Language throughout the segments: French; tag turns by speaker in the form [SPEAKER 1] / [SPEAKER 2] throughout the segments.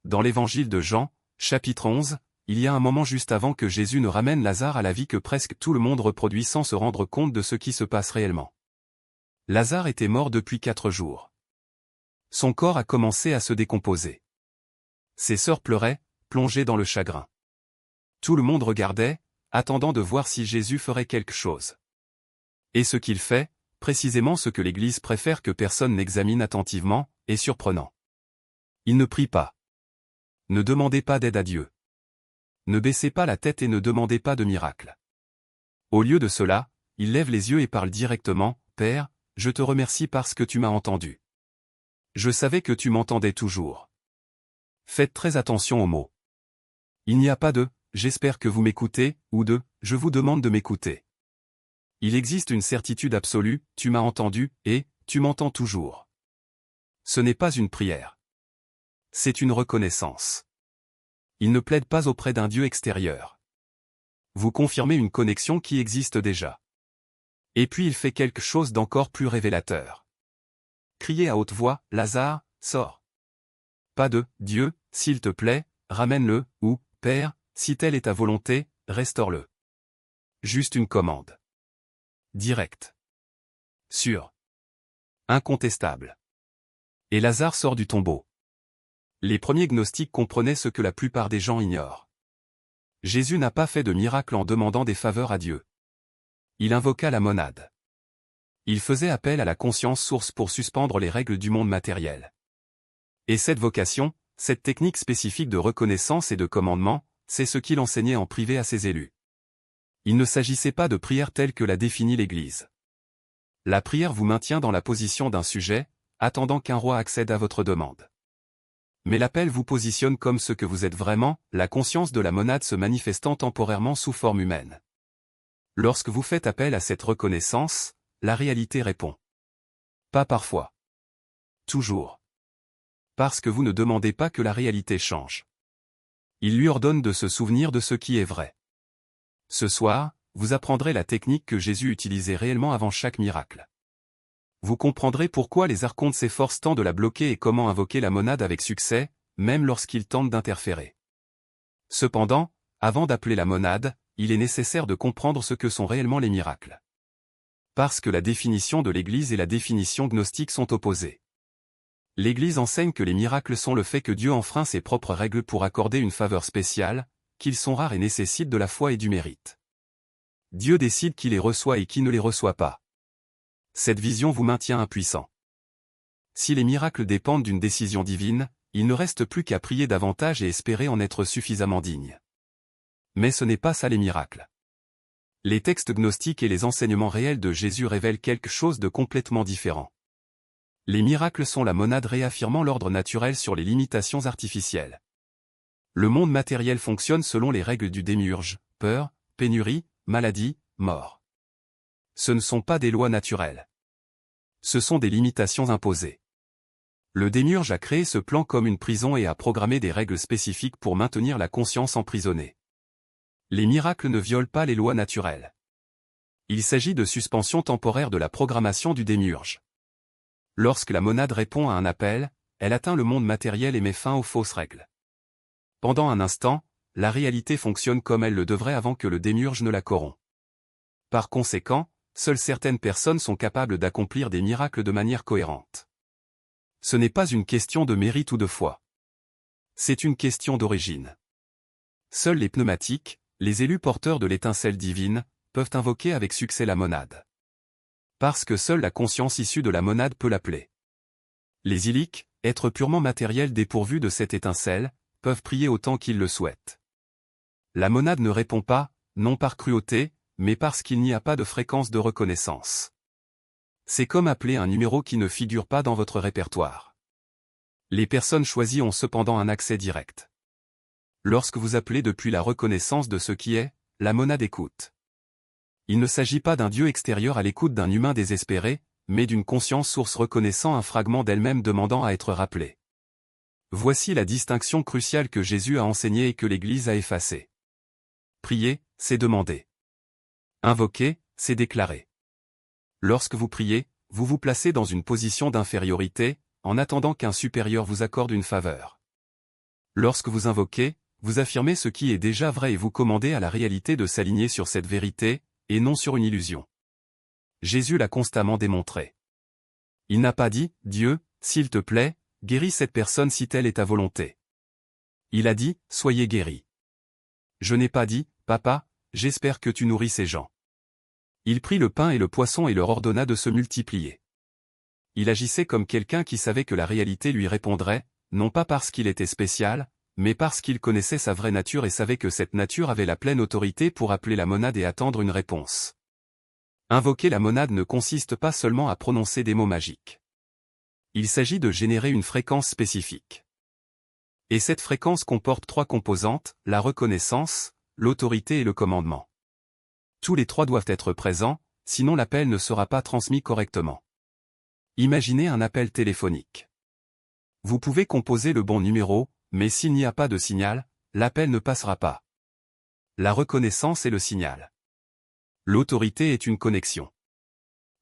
[SPEAKER 1] Dans l'évangile de Jean, chapitre 11, il y a un moment juste avant que Jésus ne ramène Lazare à la vie que presque tout le monde reproduit sans se rendre compte de ce qui se passe réellement. Lazare était mort depuis 4 jours. Son corps a commencé à se décomposer. Ses sœurs pleuraient, plongées dans le chagrin. Tout le monde regardait, attendant de voir si Jésus ferait quelque chose. Et ce qu'il fait, précisément ce que l'Église préfère que personne n'examine attentivement, est surprenant. Il ne prie pas. Ne demandez pas d'aide à Dieu. Ne baissez pas la tête et ne demandez pas de miracle. Au lieu de cela, il lève les yeux et parle directement, « Père, je te remercie parce que tu m'as entendu. Je savais que tu m'entendais toujours. » Faites très attention aux mots. Il n'y a pas de « j'espère que vous m'écoutez » ou de « je vous demande de m'écouter ». Il existe une certitude absolue, tu m'as entendu, et tu m'entends toujours. Ce n'est pas une prière. C'est une reconnaissance. Il ne plaide pas auprès d'un Dieu extérieur. Vous confirmez une connexion qui existe déjà. Et puis il fait quelque chose d'encore plus révélateur. Criez à haute voix, Lazare, sors. Pas de « Dieu, s'il te plaît, ramène-le » ou « Père, si telle est ta volonté, restaure-le ». Juste une commande. Direct. Sûr. Incontestable. Et Lazare sort du tombeau. Les premiers gnostiques comprenaient ce que la plupart des gens ignorent. Jésus n'a pas fait de miracle en demandant des faveurs à Dieu. Il invoqua la monade. Il faisait appel à la conscience source pour suspendre les règles du monde matériel. Et cette vocation, cette technique spécifique de reconnaissance et de commandement, c'est ce qu'il enseignait en privé à ses élus. Il ne s'agissait pas de prière telle que l'a définie l'Église. La prière vous maintient dans la position d'un sujet, attendant qu'un roi accède à votre demande. Mais l'appel vous positionne comme ce que vous êtes vraiment, la conscience de la monade se manifestant temporairement sous forme humaine. Lorsque vous faites appel à cette reconnaissance, la réalité répond. Pas parfois. Toujours. Parce que vous ne demandez pas que la réalité change. Il lui ordonne de se souvenir de ce qui est vrai. Ce soir, vous apprendrez la technique que Jésus utilisait réellement avant chaque miracle. Vous comprendrez pourquoi les archontes s'efforcent tant de la bloquer et comment invoquer la monade avec succès, même lorsqu'ils tentent d'interférer. Cependant, avant d'appeler la monade, il est nécessaire de comprendre ce que sont réellement les miracles. Parce que la définition de l'Église et la définition gnostique sont opposées. L'Église enseigne que les miracles sont le fait que Dieu enfreint ses propres règles pour accorder une faveur spéciale, qu'ils sont rares et nécessitent de la foi et du mérite. Dieu décide qui les reçoit et qui ne les reçoit pas. Cette vision vous maintient impuissant. Si les miracles dépendent d'une décision divine, il ne reste plus qu'à prier davantage et espérer en être suffisamment digne. Mais ce n'est pas ça les miracles. Les textes gnostiques et les enseignements réels de Jésus révèlent quelque chose de complètement différent. Les miracles sont la monade réaffirmant l'ordre naturel sur les limitations artificielles. Le monde matériel fonctionne selon les règles du démiurge, peur, pénurie, maladie, mort. Ce ne sont pas des lois naturelles. Ce sont des limitations imposées. Le démiurge a créé ce plan comme une prison et a programmé des règles spécifiques pour maintenir la conscience emprisonnée. Les miracles ne violent pas les lois naturelles. Il s'agit de suspension temporaire de la programmation du démiurge. Lorsque la monade répond à un appel, elle atteint le monde matériel et met fin aux fausses règles. Pendant un instant, la réalité fonctionne comme elle le devrait avant que le démiurge ne la corrompt. Par conséquent, seules certaines personnes sont capables d'accomplir des miracles de manière cohérente. Ce n'est pas une question de mérite ou de foi. C'est une question d'origine. Seuls les pneumatiques, les élus porteurs de l'étincelle divine, peuvent invoquer avec succès la monade. Parce que seule la conscience issue de la monade peut l'appeler. Les iliques, êtres purement matériels dépourvus de cette étincelle, peuvent prier autant qu'ils le souhaitent. La monade ne répond pas, non par cruauté, mais parce qu'il n'y a pas de fréquence de reconnaissance. C'est comme appeler un numéro qui ne figure pas dans votre répertoire. Les personnes choisies ont cependant un accès direct. Lorsque vous appelez depuis la reconnaissance de ce qui est, la monade écoute. Il ne s'agit pas d'un Dieu extérieur à l'écoute d'un humain désespéré, mais d'une conscience source reconnaissant un fragment d'elle-même demandant à être rappelé. Voici la distinction cruciale que Jésus a enseignée et que l'Église a effacée. Prier, c'est demander. Invoquer, c'est déclarer. Lorsque vous priez, vous vous placez dans une position d'infériorité, en attendant qu'un supérieur vous accorde une faveur. Lorsque vous invoquez, vous affirmez ce qui est déjà vrai et vous commandez à la réalité de s'aligner sur cette vérité, et non sur une illusion. Jésus l'a constamment démontré. Il n'a pas dit, Dieu, s'il te plaît, guéris cette personne si telle est ta volonté. Il a dit, soyez guéris. Je n'ai pas dit, Papa, j'espère que tu nourris ces gens. Il prit le pain et le poisson et leur ordonna de se multiplier. Il agissait comme quelqu'un qui savait que la réalité lui répondrait, non pas parce qu'il était spécial, mais parce qu'il connaissait sa vraie nature et savait que cette nature avait la pleine autorité pour appeler la monade et attendre une réponse. Invoquer la monade ne consiste pas seulement à prononcer des mots magiques. Il s'agit de générer une fréquence spécifique. Et cette fréquence comporte 3 composantes, la reconnaissance, l'autorité et le commandement. Tous les 3 doivent être présents, sinon l'appel ne sera pas transmis correctement. Imaginez un appel téléphonique. Vous pouvez composer le bon numéro, mais s'il n'y a pas de signal, l'appel ne passera pas. La reconnaissance est le signal. L'autorité est une connexion.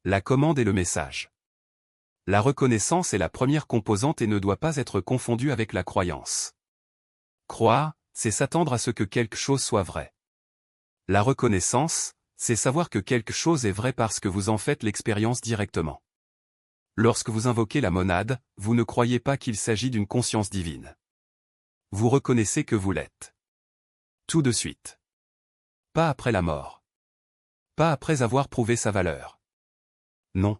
[SPEAKER 1] La commande est le message. La reconnaissance est la première composante et ne doit pas être confondue avec la croyance. Croire, c'est s'attendre à ce que quelque chose soit vrai. La reconnaissance, c'est savoir que quelque chose est vrai parce que vous en faites l'expérience directement. Lorsque vous invoquez la monade, vous ne croyez pas qu'il s'agit d'une conscience divine. Vous reconnaissez que vous l'êtes. Tout de suite. Pas après la mort. Pas après avoir prouvé sa valeur. Non.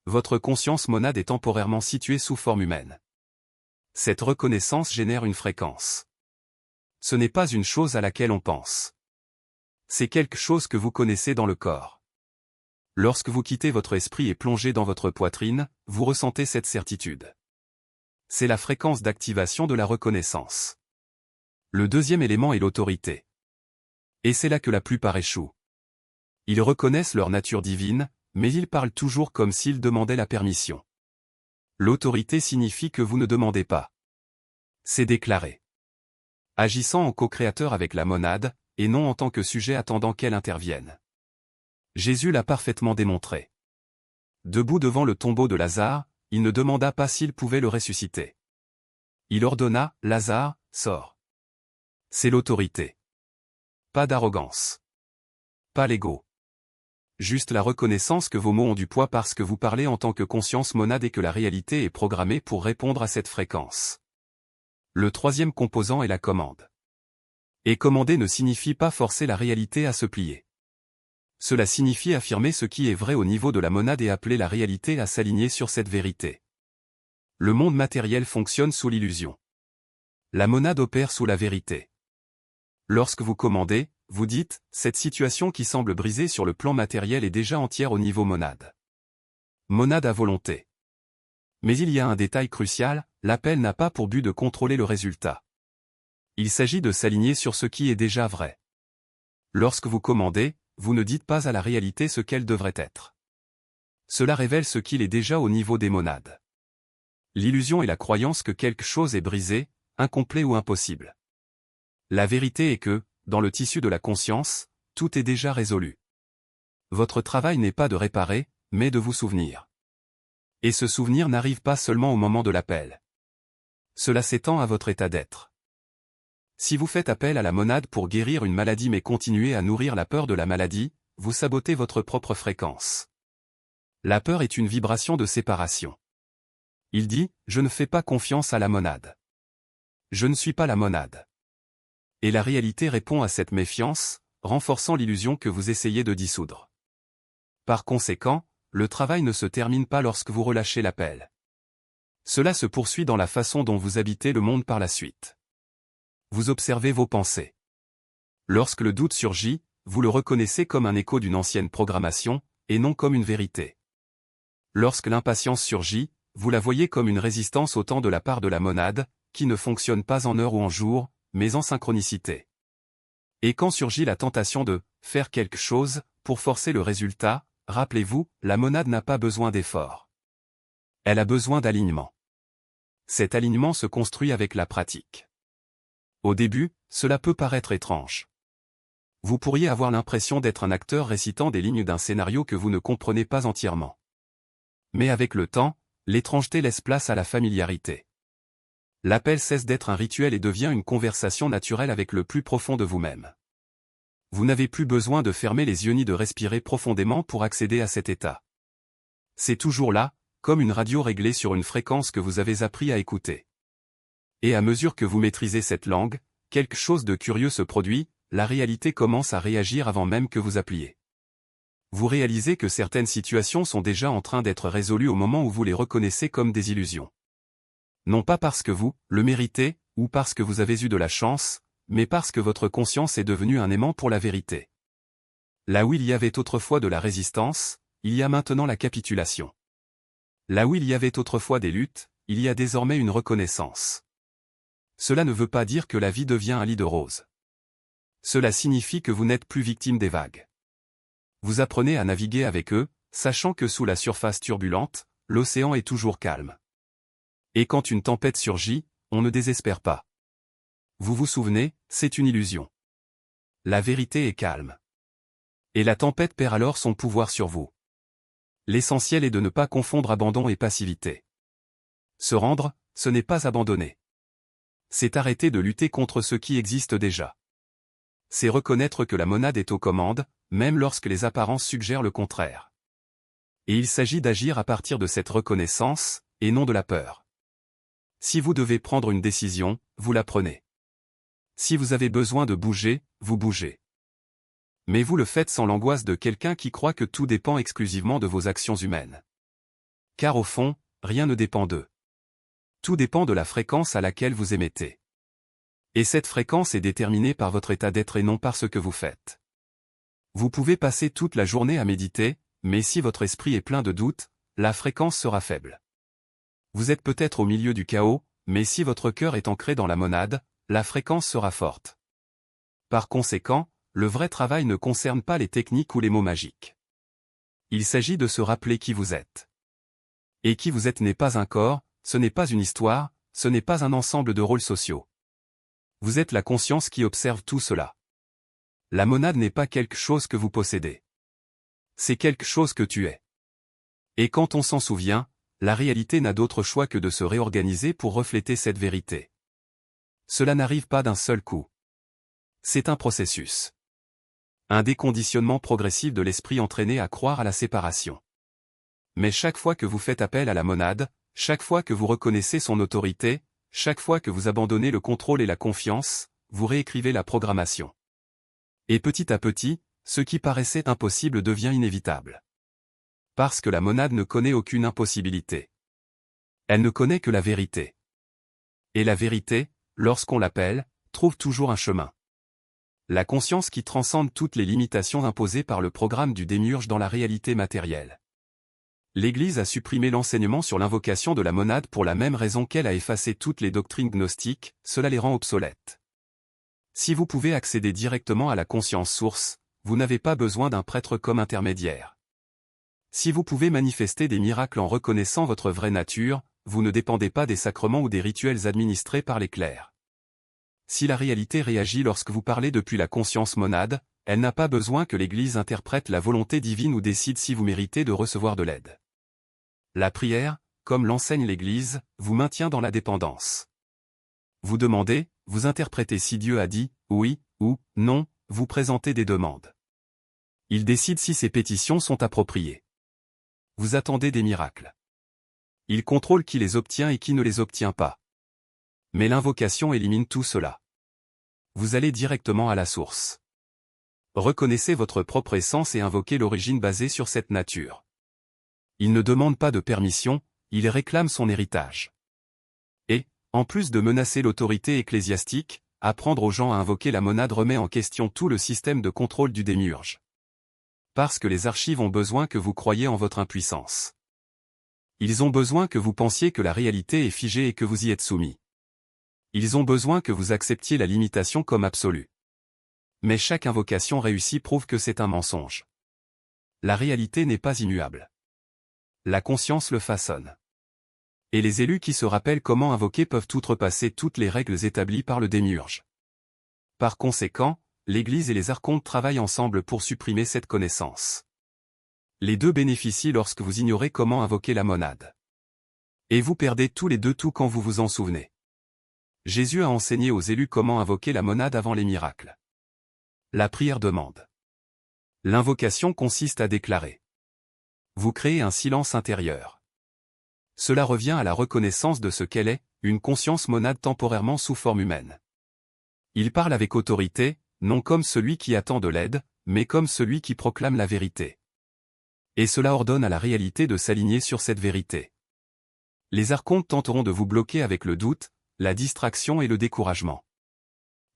[SPEAKER 1] Votre conscience monade est temporairement située sous forme humaine. Cette reconnaissance génère une fréquence. Ce n'est pas une chose à laquelle on pense. C'est quelque chose que vous connaissez dans le corps. Lorsque vous quittez votre esprit et plongez dans votre poitrine, vous ressentez cette certitude. C'est la fréquence d'activation de la reconnaissance. Le deuxième élément est l'autorité. Et c'est là que la plupart échouent. Ils reconnaissent leur nature divine, mais ils parlent toujours comme s'ils demandaient la permission. L'autorité signifie que vous ne demandez pas. C'est déclaré. Agissant en co-créateur avec la monade, et non en tant que sujet attendant qu'elle intervienne. Jésus l'a parfaitement démontré. Debout devant le tombeau de Lazare, il ne demanda pas s'il pouvait le ressusciter. Il ordonna, Lazare, sors. C'est l'autorité. Pas d'arrogance. Pas l'ego. Juste la reconnaissance que vos mots ont du poids parce que vous parlez en tant que conscience monade et que la réalité est programmée pour répondre à cette fréquence. Le troisième composant est la commande. Et commander ne signifie pas forcer la réalité à se plier. Cela signifie affirmer ce qui est vrai au niveau de la monade et appeler la réalité à s'aligner sur cette vérité. Le monde matériel fonctionne sous l'illusion. La monade opère sous la vérité. Lorsque vous commandez, vous dites, cette situation qui semble brisée sur le plan matériel est déjà entière au niveau monade. Monade à volonté. Mais il y a un détail crucial, l'appel n'a pas pour but de contrôler le résultat. Il s'agit de s'aligner sur ce qui est déjà vrai. Lorsque vous commandez, vous ne dites pas à la réalité ce qu'elle devrait être. Cela révèle ce qu'il est déjà au niveau des monades. L'illusion est la croyance que quelque chose est brisé, incomplet ou impossible. La vérité est que, dans le tissu de la conscience, tout est déjà résolu. Votre travail n'est pas de réparer, mais de vous souvenir. Et ce souvenir n'arrive pas seulement au moment de l'appel. Cela s'étend à votre état d'être. Si vous faites appel à la monade pour guérir une maladie mais continuez à nourrir la peur de la maladie, vous sabotez votre propre fréquence. La peur est une vibration de séparation. Il dit, je ne fais pas confiance à la monade. Je ne suis pas la monade. Et la réalité répond à cette méfiance, renforçant l'illusion que vous essayez de dissoudre. Par conséquent, le travail ne se termine pas lorsque vous relâchez l'appel. Cela se poursuit dans la façon dont vous habitez le monde par la suite. Vous observez vos pensées. Lorsque le doute surgit, vous le reconnaissez comme un écho d'une ancienne programmation, et non comme une vérité. Lorsque l'impatience surgit, vous la voyez comme une résistance au temps de la part de la monade, qui ne fonctionne pas en heure ou en jour, mais en synchronicité. Et quand surgit la tentation de « faire quelque chose » pour forcer le résultat, rappelez-vous, la monade n'a pas besoin d'effort. Elle a besoin d'alignement. Cet alignement se construit avec la pratique. Au début, cela peut paraître étrange. Vous pourriez avoir l'impression d'être un acteur récitant des lignes d'un scénario que vous ne comprenez pas entièrement. Mais avec le temps, l'étrangeté laisse place à la familiarité. L'appel cesse d'être un rituel et devient une conversation naturelle avec le plus profond de vous-même. Vous n'avez plus besoin de fermer les yeux ni de respirer profondément pour accéder à cet état. C'est toujours là, comme une radio réglée sur une fréquence que vous avez appris à écouter. Et à mesure que vous maîtrisez cette langue, quelque chose de curieux se produit, la réalité commence à réagir avant même que vous appeliez. Vous réalisez que certaines situations sont déjà en train d'être résolues au moment où vous les reconnaissez comme des illusions. Non pas parce que vous le méritez, ou parce que vous avez eu de la chance, mais parce que votre conscience est devenue un aimant pour la vérité. Là où il y avait autrefois de la résistance, il y a maintenant la capitulation. Là où il y avait autrefois des luttes, il y a désormais une reconnaissance. Cela ne veut pas dire que la vie devient un lit de roses. Cela signifie que vous n'êtes plus victime des vagues. Vous apprenez à naviguer avec eux, sachant que sous la surface turbulente, l'océan est toujours calme. Et quand une tempête surgit, on ne désespère pas. Vous vous souvenez, c'est une illusion. La vérité est calme. Et la tempête perd alors son pouvoir sur vous. L'essentiel est de ne pas confondre abandon et passivité. Se rendre, ce n'est pas abandonner. C'est arrêter de lutter contre ce qui existe déjà. C'est reconnaître que la monade est aux commandes, même lorsque les apparences suggèrent le contraire. Et il s'agit d'agir à partir de cette reconnaissance, et non de la peur. Si vous devez prendre une décision, vous la prenez. Si vous avez besoin de bouger, vous bougez. Mais vous le faites sans l'angoisse de quelqu'un qui croit que tout dépend exclusivement de vos actions humaines. Car au fond, rien ne dépend d'eux. Tout dépend de la fréquence à laquelle vous émettez. Et cette fréquence est déterminée par votre état d'être et non par ce que vous faites. Vous pouvez passer toute la journée à méditer, mais si votre esprit est plein de doutes, la fréquence sera faible. Vous êtes peut-être au milieu du chaos, mais si votre cœur est ancré dans la monade, la fréquence sera forte. Par conséquent, le vrai travail ne concerne pas les techniques ou les mots magiques. Il s'agit de se rappeler qui vous êtes. Et qui vous êtes n'est pas un corps, ce n'est pas une histoire, ce n'est pas un ensemble de rôles sociaux. Vous êtes la conscience qui observe tout cela. La monade n'est pas quelque chose que vous possédez. C'est quelque chose que tu es. Et quand on s'en souvient, la réalité n'a d'autre choix que de se réorganiser pour refléter cette vérité. Cela n'arrive pas d'un seul coup. C'est un processus. Un déconditionnement progressif de l'esprit entraîné à croire à la séparation. Mais chaque fois que vous faites appel à la monade, chaque fois que vous reconnaissez son autorité, chaque fois que vous abandonnez le contrôle et la confiance, vous réécrivez la programmation. Et petit à petit, ce qui paraissait impossible devient inévitable. Parce que la monade ne connaît aucune impossibilité. Elle ne connaît que la vérité. Et la vérité, lorsqu'on l'appelle, trouve toujours un chemin. La conscience qui transcende toutes les limitations imposées par le programme du démiurge dans la réalité matérielle. L'Église a supprimé l'enseignement sur l'invocation de la monade pour la même raison qu'elle a effacé toutes les doctrines gnostiques, cela les rend obsolètes. Si vous pouvez accéder directement à la conscience source, vous n'avez pas besoin d'un prêtre comme intermédiaire. Si vous pouvez manifester des miracles en reconnaissant votre vraie nature, vous ne dépendez pas des sacrements ou des rituels administrés par les clercs. Si la réalité réagit lorsque vous parlez depuis la conscience monade, elle n'a pas besoin que l'Église interprète la volonté divine ou décide si vous méritez de recevoir de l'aide. La prière, comme l'enseigne l'Église, vous maintient dans la dépendance. Vous demandez, vous interprétez si Dieu a dit « oui » ou « non », vous présentez des demandes. Il décide si ces pétitions sont appropriées. Vous attendez des miracles. Il contrôle qui les obtient et qui ne les obtient pas. Mais l'invocation élimine tout cela. Vous allez directement à la source. Reconnaissez votre propre essence et invoquez l'origine basée sur cette nature. Il ne demande pas de permission, il réclame son héritage. Et, en plus de menacer l'autorité ecclésiastique, apprendre aux gens à invoquer la monade remet en question tout le système de contrôle du démiurge. Parce que les archives ont besoin que vous croyiez en votre impuissance. Ils ont besoin que vous pensiez que la réalité est figée et que vous y êtes soumis. Ils ont besoin que vous acceptiez la limitation comme absolue. Mais chaque invocation réussie prouve que c'est un mensonge. La réalité n'est pas immuable. La conscience le façonne. Et les élus qui se rappellent comment invoquer peuvent outrepasser toutes les règles établies par le démiurge. Par conséquent, l'Église et les archontes travaillent ensemble pour supprimer cette connaissance. Les deux bénéficient lorsque vous ignorez comment invoquer la monade. Et vous perdez tous les deux tout quand vous vous en souvenez. Jésus a enseigné aux élus comment invoquer la monade avant les miracles. La prière demande. L'invocation consiste à déclarer. Vous créez un silence intérieur. Cela revient à la reconnaissance de ce qu'elle est, une conscience monade temporairement sous forme humaine. Il parle avec autorité, non comme celui qui attend de l'aide, mais comme celui qui proclame la vérité. Et cela ordonne à la réalité de s'aligner sur cette vérité. Les archontes tenteront de vous bloquer avec le doute, la distraction et le découragement.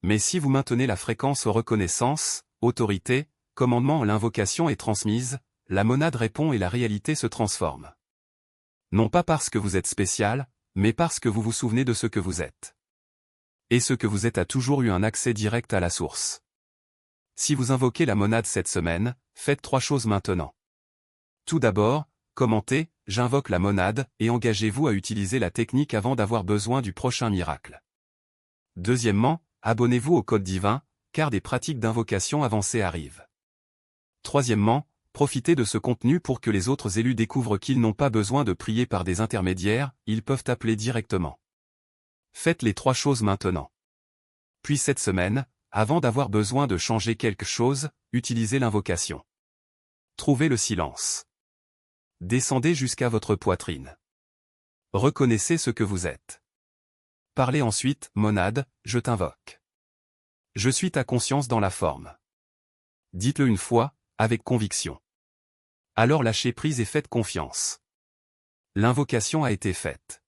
[SPEAKER 1] Mais si vous maintenez la fréquence reconnaissance, autorité, commandement, l'invocation est transmise, la monade répond et la réalité se transforme. Non pas parce que vous êtes spécial, mais parce que vous vous souvenez de ce que vous êtes. Et ce que vous êtes a toujours eu un accès direct à la source. Si vous invoquez la monade cette semaine, faites 3 choses maintenant. Tout d'abord, commentez « J'invoque la monade » et engagez-vous à utiliser la technique avant d'avoir besoin du prochain miracle. Deuxièmement, abonnez-vous au code divin, car des pratiques d'invocation avancées arrivent. Troisièmement, profitez de ce contenu pour que les autres élus découvrent qu'ils n'ont pas besoin de prier par des intermédiaires, ils peuvent appeler directement. Faites les 3 choses maintenant. Puis cette semaine, avant d'avoir besoin de changer quelque chose, utilisez l'invocation. Trouvez le silence. Descendez jusqu'à votre poitrine. Reconnaissez ce que vous êtes. Parlez ensuite, monade, je t'invoque. Je suis ta conscience dans la forme. Dites-le une fois, avec conviction. Alors lâchez prise et faites confiance. L'invocation a été faite.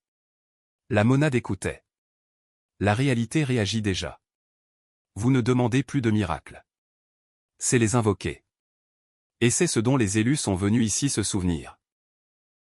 [SPEAKER 1] La monade écoutait. La réalité réagit déjà. Vous ne demandez plus de miracles. C'est les invoquer. Et c'est ce dont les élus sont venus ici se souvenir.